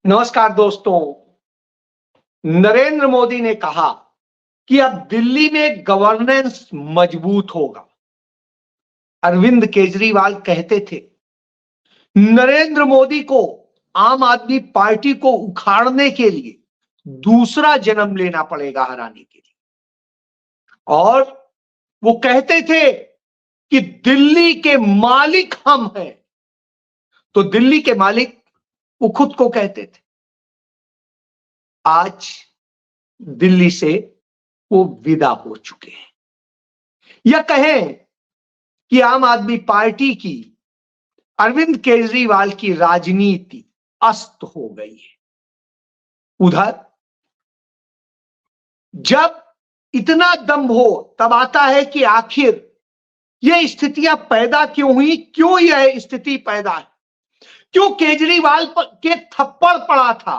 नमस्कार दोस्तों। नरेंद्र मोदी ने कहा कि अब दिल्ली में गवर्नेंस मजबूत होगा। अरविंद केजरीवाल कहते थे नरेंद्र मोदी को आम आदमी पार्टी को उखाड़ने के लिए दूसरा जन्म लेना पड़ेगा हराने के लिए। और वो कहते थे कि दिल्ली के मालिक हम हैं। तो दिल्ली के मालिक वो खुद को कहते थे। आज दिल्ली से वो विदा हो चुके हैं, या कहें कि आम आदमी पार्टी की, अरविंद केजरीवाल की राजनीति अस्त हो गई है। उधर जब इतना दम्भ हो तब आता है कि आखिर ये स्थितियां पैदा क्यों हुई, क्यों यह स्थिति पैदा है, क्यों केजरीवाल के थप्पड़ पड़ा था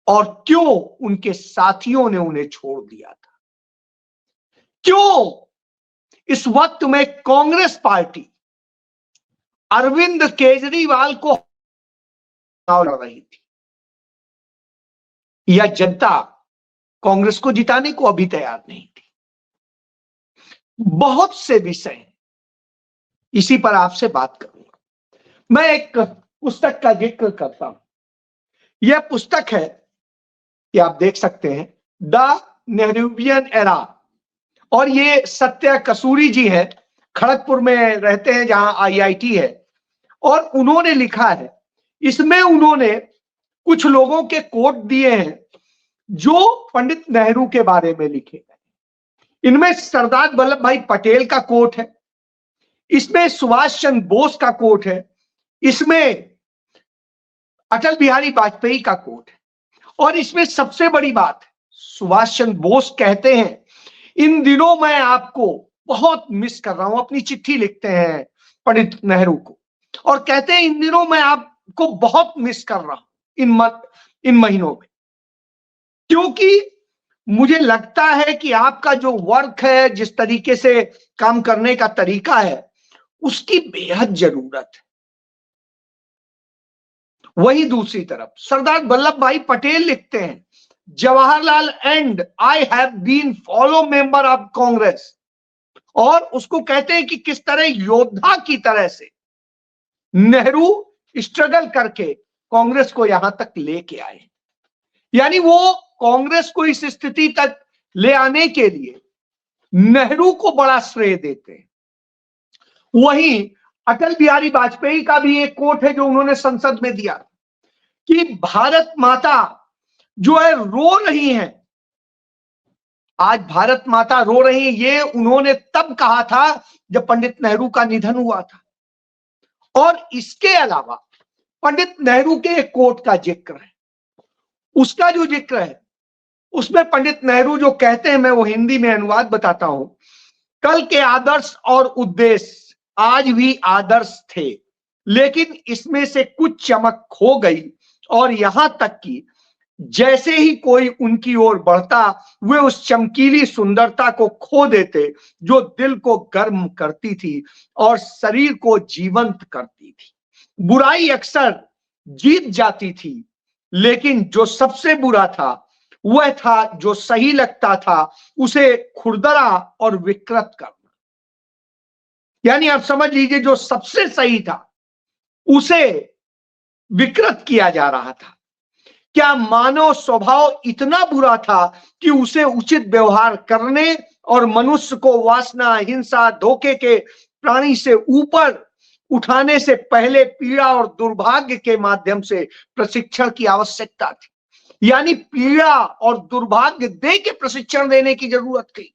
और क्यों उनके साथियों ने उन्हें छोड़ दिया था। क्यों इस वक्त में कांग्रेस पार्टी अरविंद केजरीवाल को लड़ रही थी, या जनता कांग्रेस को जिताने को अभी तैयार नहीं थी। बहुत से विषय हैं, इसी पर आपसे बात करूंगा। मैं एक पुस्तक का जिक्र करता हूं। यह पुस्तक है कि आप देख सकते हैं, द नेहरूवियन एरा, और ये सत्य कसूरी जी हैं, खड़गपुर में रहते हैं जहां आईआईटी है, और उन्होंने लिखा है। इसमें उन्होंने कुछ लोगों के कोट दिए हैं जो पंडित नेहरू के बारे में लिखे गए। इनमें सरदार वल्लभ भाई पटेल का कोट है, इसमें सुभाष चंद्र बोस का कोट है, इसमें अटल बिहारी वाजपेयी का कोट है, और इसमें सबसे बड़ी बात, सुभाष चंद्र बोस कहते हैं इन दिनों मैं आपको बहुत मिस कर रहा हूं। अपनी चिट्ठी लिखते हैं पंडित नेहरू को और कहते हैं इन दिनों मैं आपको बहुत मिस कर रहा हूं इन महीनों में, क्योंकि मुझे लगता है कि आपका जो वर्क है, जिस तरीके से काम करने का तरीका है, उसकी बेहद जरूरत है। वही दूसरी तरफ सरदार वल्लभ भाई पटेल लिखते हैं, Jawaharlal and I have been fellow member of Congress, और उसको कहते हैं कि किस तरह योद्धा की तरह से नेहरू स्ट्रगल करके कांग्रेस को यहां तक लेके आए। यानी वो कांग्रेस को इस स्थिति तक ले आने के लिए नेहरू को बड़ा श्रेय देते हैं। वहीं अटल बिहारी वाजपेयी का भी एक कोट है जो उन्होंने संसद में दिया कि भारत माता जो है रो रही हैं, आज भारत माता रो रही है, ये उन्होंने तब कहा था जब पंडित नेहरू का निधन हुआ था। और इसके अलावा पंडित नेहरू के एक कोट का जिक्र है, उसका जो जिक्र है उसमें पंडित नेहरू जो कहते हैं, मैं वो हिंदी में अनुवाद बताता हूं। कल के आदर्श और उद्देश्य आज भी आदर्श थे, लेकिन इसमें से कुछ चमक खो गई, और यहां तक कि जैसे ही कोई उनकी ओर बढ़ता वे उस चमकीली सुंदरता को खो देते जो दिल को गर्म करती थी और शरीर को जीवंत करती थी। बुराई अक्सर जीत जाती थी, लेकिन जो सबसे बुरा था वह था जो सही लगता था उसे खुरदरा और विकृत करना। यानी आप समझ लीजिए, जो सबसे सही था उसे विकृत किया जा रहा था। क्या मानव स्वभाव इतना बुरा था कि उसे उचित व्यवहार करने और मनुष्य को वासना, हिंसा, धोखे के प्राणी से ऊपर उठाने से पहले पीड़ा और दुर्भाग्य के माध्यम से प्रशिक्षण की आवश्यकता थी। यानी पीड़ा और दुर्भाग्य दे के प्रशिक्षण देने की जरूरत थी।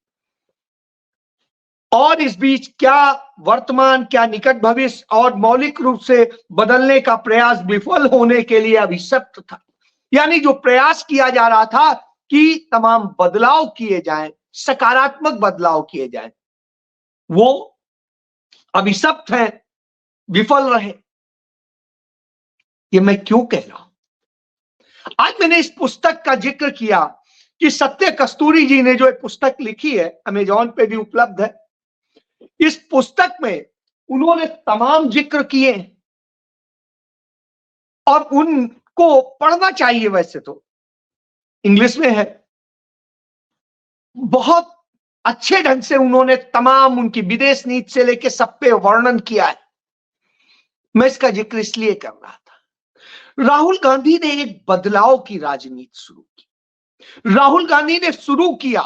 और इस बीच क्या वर्तमान, क्या निकट भविष्य और मौलिक रूप से बदलने का प्रयास विफल होने के लिए अभिशप्त था। यानी जो प्रयास किया जा रहा था कि तमाम बदलाव किए जाएं, सकारात्मक बदलाव किए जाएं, वो अभिशप्त है, विफल रहे। ये मैं क्यों कह रहा हूं? आज मैंने इस पुस्तक का जिक्र किया कि सत्य कस्तूरी जी ने जो एक पुस्तक लिखी है, अमेजॉन पे भी उपलब्ध है। इस पुस्तक में उन्होंने तमाम जिक्र किए और उन आपको पढ़ना चाहिए, वैसे तो इंग्लिश में है, बहुत अच्छे ढंग से उन्होंने तमाम उनकी विदेश नीति से लेकर सब पे वर्णन किया है। मैं इसका जिक्र इसलिए कर रहा था, राहुल गांधी ने एक बदलाव की राजनीति शुरू की। राहुल गांधी ने शुरू किया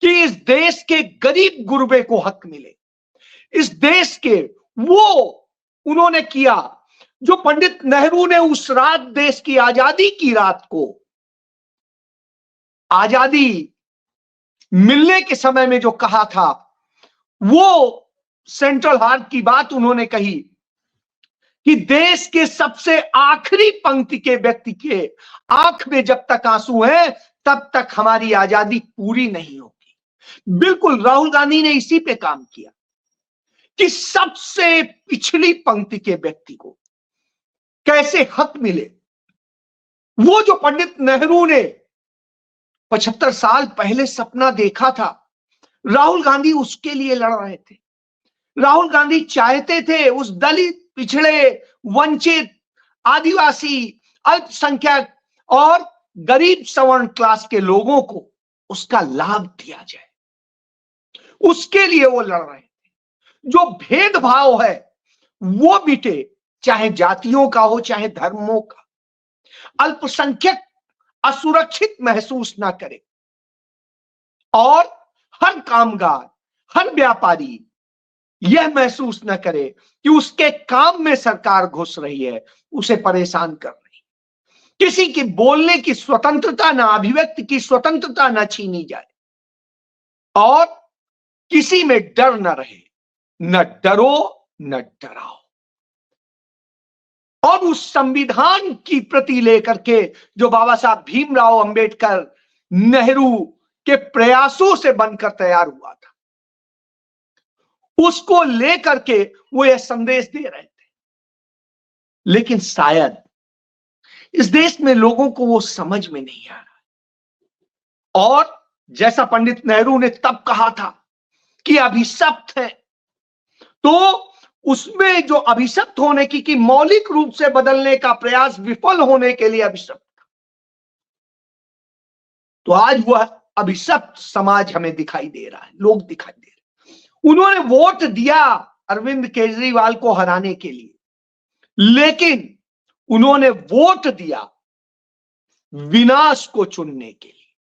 कि इस देश के गरीब गुरबे को हक मिले, इस देश के वो उन्होंने किया जो पंडित नेहरू ने उस रात, देश की आजादी की रात को, आजादी मिलने के समय में जो कहा था, वो सेंट्रल हार्ट की बात उन्होंने कही कि देश के सबसे आखिरी पंक्ति के व्यक्ति के आंख में जब तक आंसू है तब तक हमारी आजादी पूरी नहीं होगी। बिल्कुल राहुल गांधी ने इसी पे काम किया कि सबसे पिछली पंक्ति के व्यक्ति को कैसे हक मिले। वो जो पंडित नेहरू ने 75 साल पहले सपना देखा था, राहुल गांधी उसके लिए लड़ रहे थे। राहुल गांधी चाहते थे उस दलित, पिछड़े, वंचित, आदिवासी, अल्पसंख्यक और गरीब सवर्ण क्लास के लोगों को उसका लाभ दिया जाए, उसके लिए वो लड़ रहे थे। जो भेदभाव है वो मिटे, चाहे जातियों का हो चाहे धर्मों का। अल्पसंख्यक असुरक्षित महसूस ना करे और हर कामगार, हर व्यापारी यह महसूस न करे कि उसके काम में सरकार घुस रही है, उसे परेशान कर रही है। किसी की बोलने की स्वतंत्रता, ना अभिव्यक्ति की स्वतंत्रता न छीनी जाए और किसी में डर न रहे, न डरो न डराओ। और उस संविधान की प्रति लेकर के जो बाबा साहब भीमराव अंबेडकर नेहरू के प्रयासों से बनकर तैयार हुआ था, उसको लेकर के वो यह संदेश दे रहे थे। लेकिन शायद इस देश में लोगों को वो समझ में नहीं आ रहा। और जैसा पंडित नेहरू ने तब कहा था कि अभिशप्त है, तो उसमें जो अभिशप्त होने की कि मौलिक रूप से बदलने का प्रयास विफल होने के लिए अभिशप्त, तो आज वह अभिशप्त समाज हमें दिखाई दे रहा है, लोग दिखाई दे रहे हैं। उन्होंने वोट दिया अरविंद केजरीवाल को हराने के लिए, लेकिन उन्होंने वोट दिया विनाश को चुनने के लिए,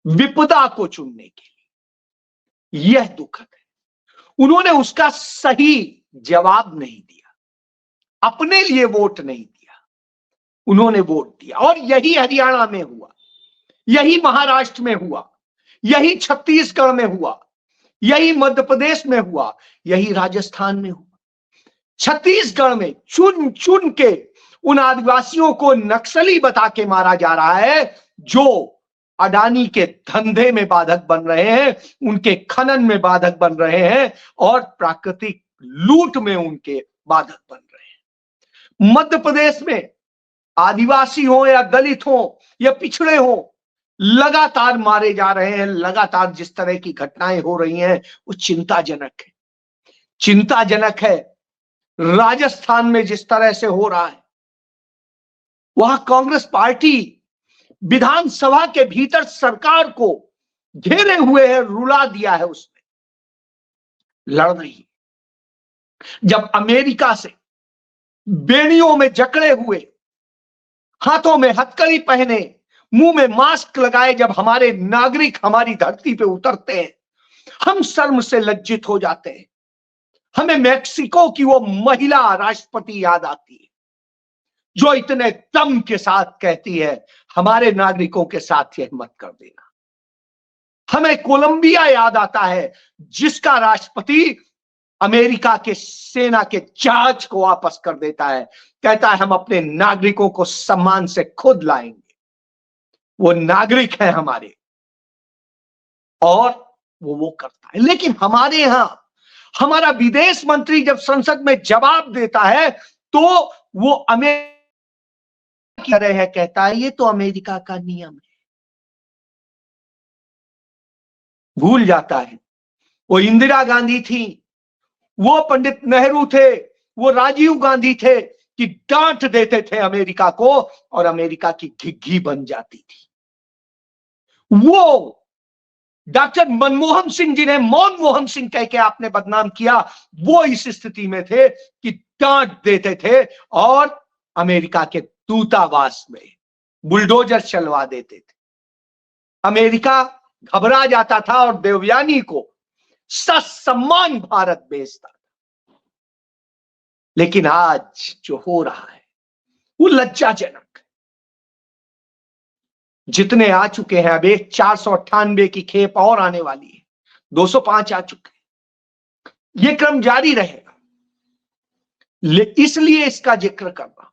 विपदा को चुनने के लिए। यह दुखद है। उन्होंने उसका सही जवाब नहीं दिया, अपने लिए वोट नहीं दिया, उन्होंने वोट दिया। और यही हरियाणा में हुआ, यही महाराष्ट्र में हुआ, यही छत्तीसगढ़ में हुआ, यही मध्य प्रदेश में हुआ, यही राजस्थान में हुआ। छत्तीसगढ़ में चुन चुन के उन आदिवासियों को नक्सली बता के मारा जा रहा है जो अडानी के धंधे में बाधक बन रहे हैं, उनके खनन में बाधक बन रहे हैं और प्राकृतिक लूट में उनके बाधक बन रहे हैं। मध्य प्रदेश में आदिवासी हो या दलित हो या पिछड़े हो, लगातार मारे जा रहे हैं। लगातार जिस तरह की घटनाएं हो रही हैं वो चिंताजनक है, चिंताजनक है। राजस्थान में जिस तरह से हो रहा है, वहां कांग्रेस पार्टी विधानसभा के भीतर सरकार को घेरे हुए है, रुला दिया है, उसने लड़ रही है। जब अमेरिका से बेड़ियों में जकड़े हुए, हाथों में हथकड़ी पहने, मुंह में मास्क लगाए जब हमारे नागरिक हमारी धरती पे उतरते हैं, हम शर्म से लज्जित हो जाते हैं। हमें मेक्सिको की वो महिला राष्ट्रपति याद आती है जो इतने दम के साथ कहती है हमारे नागरिकों के साथ यह मत कर देना। हमें कोलंबिया याद आता है जिसका राष्ट्रपति अमेरिका के सेना के जहाज को वापस कर देता है, कहता है हम अपने नागरिकों को सम्मान से खुद लाएंगे, वो नागरिक है हमारे, और वो करता है। लेकिन हमारे यहां हमारा विदेश मंत्री जब संसद में जवाब देता है तो वो अमेरिका की तरह है, कहता है ये तो अमेरिका का नियम है। भूल जाता है वो इंदिरा गांधी थी, वो पंडित नेहरू थे, वो राजीव गांधी थे, कि डांट देते थे अमेरिका को और अमेरिका की घिघी बन जाती थी। वो डॉक्टर मनमोहन सिंह, जिन्हें मनमोहन सिंह कह के आपने बदनाम किया, वो इस स्थिति में थे कि डांट देते थे और अमेरिका के दूतावास में बुलडोजर चलवा देते थे। अमेरिका घबरा जाता था और देवयानी को ससम्मान भारत भेजता था। लेकिन आज जो हो रहा है वो लज्जाजनक है। जितने आ चुके हैं, अब एक 498 की खेप और आने वाली है, 205 आ चुके हैं, ये क्रम जारी रहेगा। इसलिए इसका जिक्र करना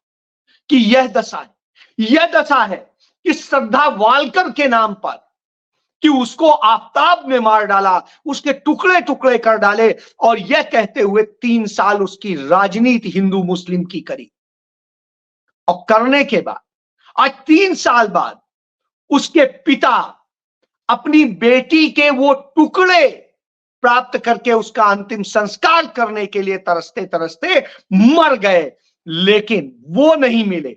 कि यह दशा है कि श्रद्धा वालकर के नाम पर, कि उसको आफताब में मार डाला, उसके टुकड़े टुकड़े कर डाले, और यह कहते हुए 3 साल उसकी राजनीति हिंदू मुस्लिम की करी, और करने के बाद आज 3 साल बाद उसके पिता अपनी बेटी के वो टुकड़े प्राप्त करके उसका अंतिम संस्कार करने के लिए तरसते तरसते मर गए, लेकिन वो नहीं मिले।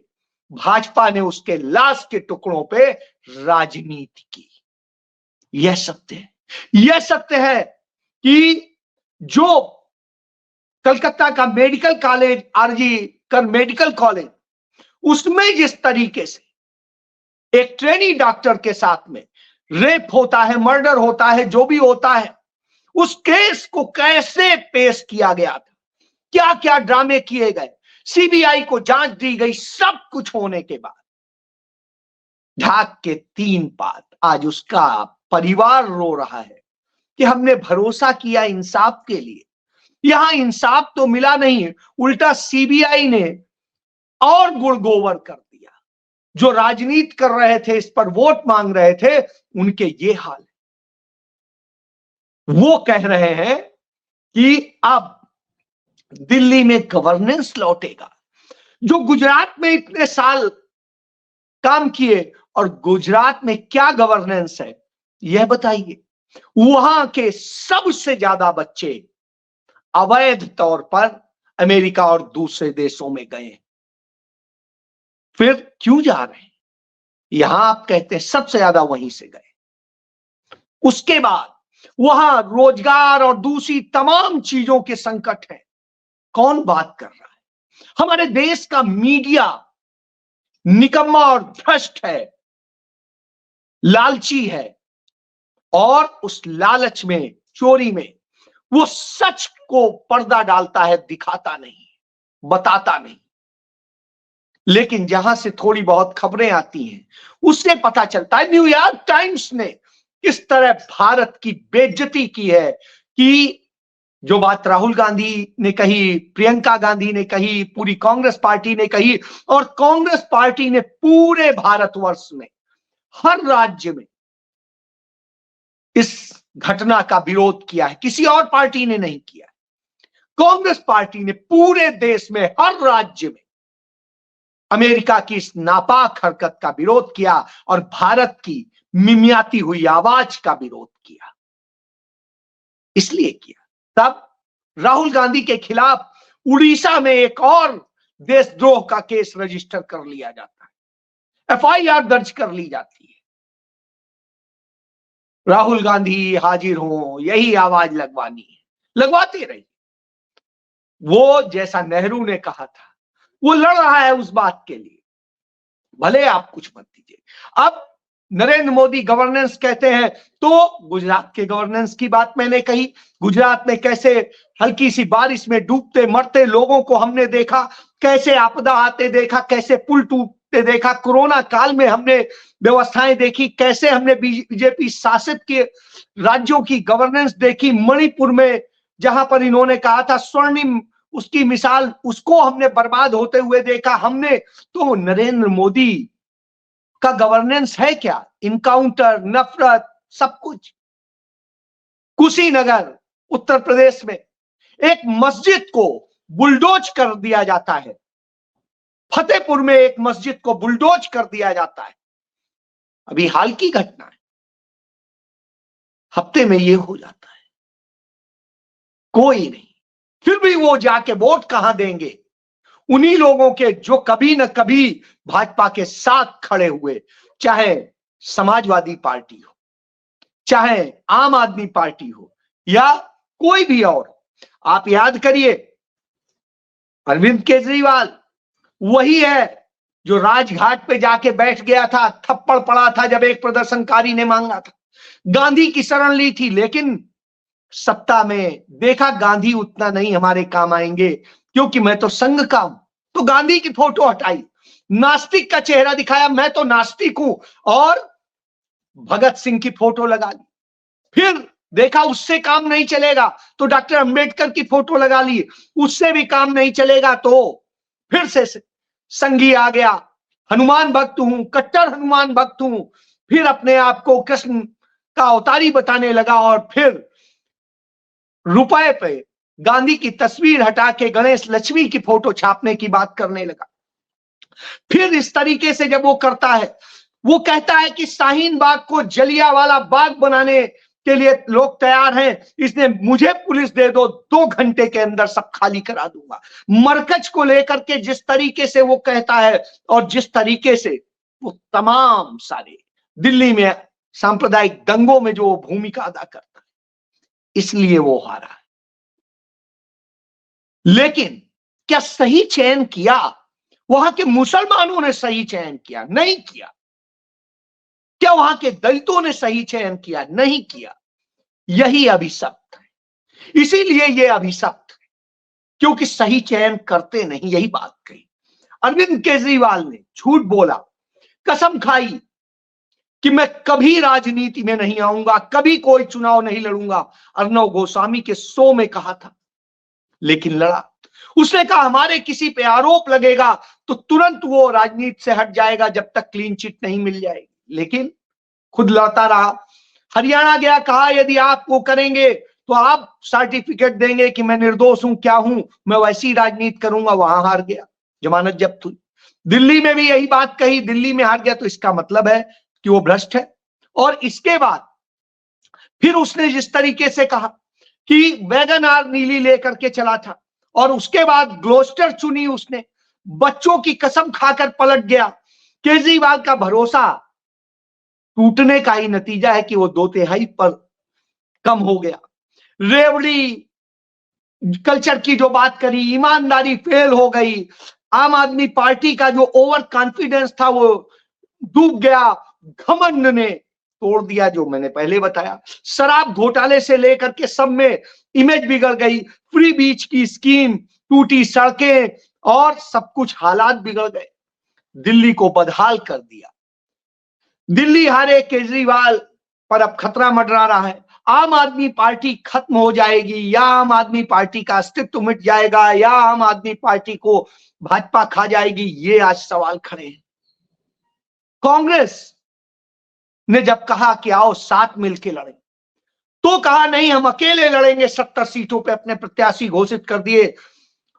भाजपा ने उसके लाश के टुकड़ों पे राजनीति की। यह सत्य है। यह सत्य है कि जो कलकत्ता का मेडिकल कॉलेज, आरजी कर मेडिकल कॉलेज, उसमें जिस तरीके से एक ट्रेनी डॉक्टर के साथ में रेप होता है, मर्डर होता है, जो भी होता है, उस केस को कैसे पेश किया गया था, क्या क्या ड्रामे किए गए, सीबीआई को जांच दी गई, सब कुछ होने के बाद ढाक के 3 पात आज उसका परिवार रो रहा है कि हमने भरोसा किया इंसाफ के लिए, यहां इंसाफ तो मिला नहीं, उल्टा सीबीआई ने और गुड़गोबर कर दिया। जो राजनीति कर रहे थे, इस पर वोट मांग रहे थे, उनके ये हाल है। वो कह रहे हैं कि अब दिल्ली में गवर्नेंस लौटेगा। जो गुजरात में इतने साल काम किए, और गुजरात में क्या गवर्नेंस है यह बताइए। वहां के सबसे ज्यादा बच्चे अवैध तौर पर अमेरिका और दूसरे देशों में गए, फिर क्यों जा रहे हैं? यहां आप कहते हैं सबसे ज्यादा वहीं से गए। उसके बाद वहां रोजगार और दूसरी तमाम चीजों के संकट है। कौन बात कर रहा है? हमारे देश का मीडिया निकम्मा और भ्रष्ट है, लालची है, और उस लालच में, चोरी में, वो सच को पर्दा डालता है, दिखाता नहीं, बताता नहीं। लेकिन जहां से थोड़ी बहुत खबरें आती हैं, उससे पता चलता है। न्यूयॉर्क टाइम्स ने किस तरह भारत की बेइज्जती की है, कि जो बात राहुल गांधी ने कही, प्रियंका गांधी ने कही, पूरी कांग्रेस पार्टी ने कही, और कांग्रेस पार्टी ने पूरे भारतवर्ष में हर राज्य में इस घटना का विरोध किया है, किसी और पार्टी ने नहीं किया। कांग्रेस पार्टी ने पूरे देश में हर राज्य में अमेरिका की इस नापाक हरकत का विरोध किया और भारत की मिमियाती हुई आवाज का विरोध किया। इसलिए किया, तब राहुल गांधी के खिलाफ उड़ीसा में एक और देशद्रोह का केस रजिस्टर कर लिया जाता है, एफआईआर दर्ज कर ली जाती है। राहुल गांधी हाजिर हो, यही आवाज लगवानी है, लगवाते रहिए। वो जैसा नेहरू ने कहा था, वो लड़ रहा है उस बात के लिए, भले आप कुछ मत दीजिए। अब नरेंद्र मोदी गवर्नेंस कहते हैं, तो गुजरात के गवर्नेंस की बात मैंने कही। गुजरात में कैसे हल्की सी बारिश में डूबते मरते लोगों को हमने देखा, कैसे आपदा आते देखा, कैसे पुल टूटते देखा, कोरोना काल में हमने व्यवस्थाएं देखी, कैसे हमने बीजेपी शासित के राज्यों की गवर्नेंस देखी। मणिपुर में जहां पर इन्होंने कहा था स्वर्णिम, उसकी मिसाल, उसको हमने बर्बाद होते हुए देखा हमने। तो नरेंद्र मोदी का गवर्नेंस है क्या? इनकाउंटर, नफरत, सब कुछ। कुशीनगर उत्तर प्रदेश में एक मस्जिद को बुलडोज कर दिया जाता है, फतेहपुर में एक मस्जिद को बुलडोज कर दिया जाता है, अभी हाल की घटना है। हफ्ते में ये हो जाता है, कोई नहीं। फिर भी वो जाके वोट कहां देंगे? उन्हीं लोगों के जो कभी न कभी भाजपा के साथ खड़े हुए, चाहे समाजवादी पार्टी हो, चाहे आम आदमी पार्टी हो या कोई भी और। आप याद करिए, अरविंद केजरीवाल वही है जो राजघाट पे जाके बैठ गया था, थप्पड़ पड़ा था जब एक प्रदर्शनकारी ने मांगा था, गांधी की शरण ली थी, लेकिन सत्ता में देखा गांधी उतना नहीं हमारे काम आएंगे, क्योंकि मैं तो संघ का हूं, तो गांधी की फोटो हटाई, नास्तिक का चेहरा दिखाया, मैं तो नास्तिक हूं, और भगत सिंह की फोटो लगा ली। फिर देखा उससे काम नहीं चलेगा तो डॉक्टर अंबेडकर की फोटो लगा ली, उससे भी काम नहीं चलेगा तो फिर से संघी आ गया, हनुमान भक्त हूं, कट्टर हनुमान भक्त हूं, फिर अपने आप को कृष्ण का अवतारी बताने लगा, और फिर रुपए पे गांधी की तस्वीर हटा के गणेश लक्ष्मी की फोटो छापने की बात करने लगा। फिर इस तरीके से जब वो करता है, वो कहता है कि शाहीन बाग को जलियांवाला बाग बनाने के लिए लोग तैयार हैं, इसलिए मुझे पुलिस दे दो, 2 घंटे के अंदर सब खाली करा दूंगा। मरकज को लेकर के जिस तरीके से वो कहता है और जिस तरीके से वो तमाम सारे दिल्ली में सांप्रदायिक दंगों में जो भूमिका अदा करता है, इसलिए वो हारा है। लेकिन क्या सही चयन किया? वहां के मुसलमानों ने सही चयन किया? नहीं किया। क्या वहां के दलितों ने सही चयन किया? नहीं किया। यही अभिशप्त है, इसीलिए यह अभिशप्त है, क्योंकि सही चयन करते नहीं, यही बात कही। अरविंद केजरीवाल ने झूठ बोला, कसम खाई कि मैं कभी राजनीति में नहीं आऊंगा, कभी कोई चुनाव नहीं लड़ूंगा। अर्णव गोस्वामी के शो में कहा था, लेकिन लड़ा। उसने कहा हमारे किसी पे आरोप लगेगा तो तुरंत वो राजनीति से हट जाएगा जब तक क्लीन चिट नहीं मिल जाएगी, लेकिन खुद लड़ता रहा। हरियाणा गया, कहा यदि आप वो करेंगे तो आप सर्टिफिकेट देंगे कि मैं निर्दोष हूं, क्या हूं, मैं वैसी राजनीति करूंगा। वहां हार गया, जमानत जब्त हुई। दिल्ली में भी यही बात कही, दिल्ली में हार गया, तो इसका मतलब है कि वो भ्रष्ट है। और इसके बाद फिर उसने जिस तरीके से कहा कि वैगन आर नीली लेकर के चला था, और उसके बाद ग्लोस्टर चुनी उसने, बच्चों की कसम खाकर पलट गया। केजरीवाल का भरोसा टूटने का ही नतीजा है कि वो 2/3 पर कम हो गया। रेवड़ी कल्चर की जो बात करी, ईमानदारी फेल हो गई। आम आदमी पार्टी का जो ओवर कॉन्फिडेंस था वो डूब गया। घमंड ने तोड़ दिया, जो मैंने पहले बताया। शराब घोटाले से लेकर के सब में इमेज बिगड़ गई, फ्री बीच की स्कीम, टूटी सड़कें और सब कुछ हालात बिगड़ गए, दिल्ली को बदहाल कर दिया। दिल्ली हारे, केजरीवाल पर अब खतरा मंडरा रहा है। आम आदमी पार्टी खत्म हो जाएगी, या आम आदमी पार्टी का अस्तित्व मिट जाएगा, या आम आदमी पार्टी को भाजपा खा जाएगी, ये आज सवाल खड़े हैं। कांग्रेस ने जब कहा कि आओ साथ मिलके लड़ें, तो कहा नहीं हम अकेले लड़ेंगे, 70 सीटों पे अपने प्रत्याशी घोषित कर दिए।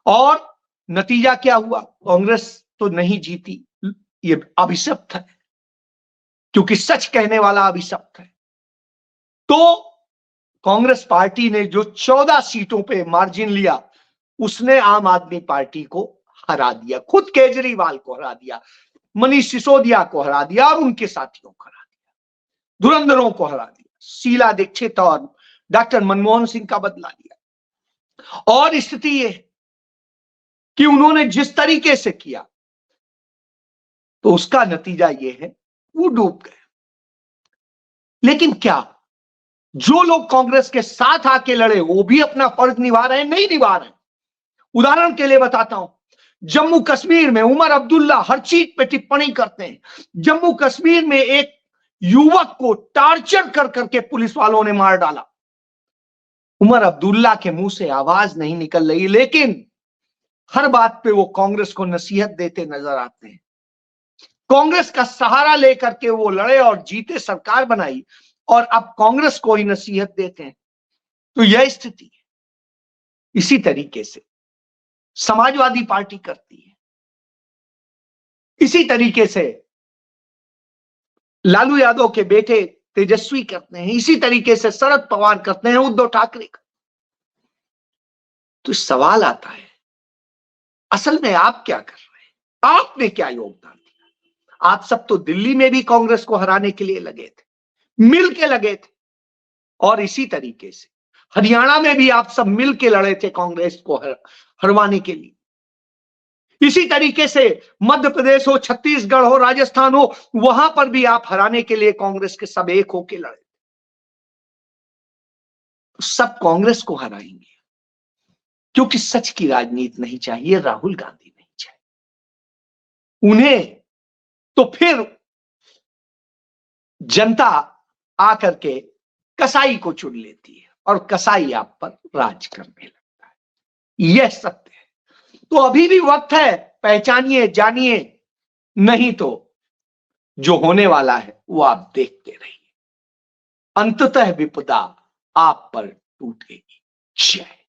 और नतीजा क्या हुआ? कांग्रेस तो नहीं जीती। ये अभिशप्त है, क्योंकि सच कहने वाला अभिशप्त है। तो कांग्रेस पार्टी ने जो 14 सीटों पे मार्जिन लिया, उसने आम आदमी पार्टी को हरा दिया, खुद केजरीवाल को हरा दिया, मनीष सिसोदिया को हरा दिया और उनके साथियों को हरा दिया, धुरंधरों को हरा दिया, शीला दीक्षित और डॉक्टर मनमोहन सिंह का बदला लिया। और स्थिति यह कि उन्होंने जिस तरीके से किया, तो उसका नतीजा यह है वो डूब गए। लेकिन क्या जो लोग कांग्रेस के साथ आके लड़े वो भी अपना फर्ज निभा रहे हैं? नहीं निभा रहे हैं। उदाहरण के लिए बताता हूं, जम्मू कश्मीर में उमर अब्दुल्ला हर चीज पे टिप्पणी करते हैं। जम्मू कश्मीर में एक युवक को टार्चर कर करके पुलिस वालों ने मार डाला। उमर अब्दुल्ला के मुंह से आवाज नहीं निकल रही, लेकिन हर बात पे वो कांग्रेस को नसीहत देते नजर आते हैं। कांग्रेस का सहारा लेकर के वो लड़े और जीते, सरकार बनाई, और अब कांग्रेस को ही नसीहत देते हैं। तो यह स्थिति है। इसी तरीके से समाजवादी पार्टी करती है, इसी तरीके से लालू यादव के बेटे तेजस्वी करते हैं, इसी तरीके से शरद पवार करते हैं, उद्धव ठाकरे। तो सवाल आता है असल में आप क्या कर रहे हैं? आपने क्या योगदान दिया? आप सब तो दिल्ली में भी कांग्रेस को हराने के लिए लगे थे, मिल के लगे थे, और इसी तरीके से हरियाणा में भी आप सब मिल के लड़े थे कांग्रेस को हरवाने के लिए। इसी तरीके से मध्य प्रदेश हो, छत्तीसगढ़ हो, राजस्थान हो, वहां पर भी आप हराने के लिए कांग्रेस के सब एक होके लड़े। सब कांग्रेस को हराएंगे, क्योंकि सच की राजनीति नहीं चाहिए, राहुल गांधी नहीं चाहिए उन्हें। तो फिर जनता आकर के कसाई को चुन लेती है और कसाई आप पर राज करने लगता है। यह सत्य है। तो अभी भी वक्त है, पहचानिए, जानिए, नहीं तो जो होने वाला है वो आप देखते रहिए। अंततः विपदा आप पर टूटेगी। जय।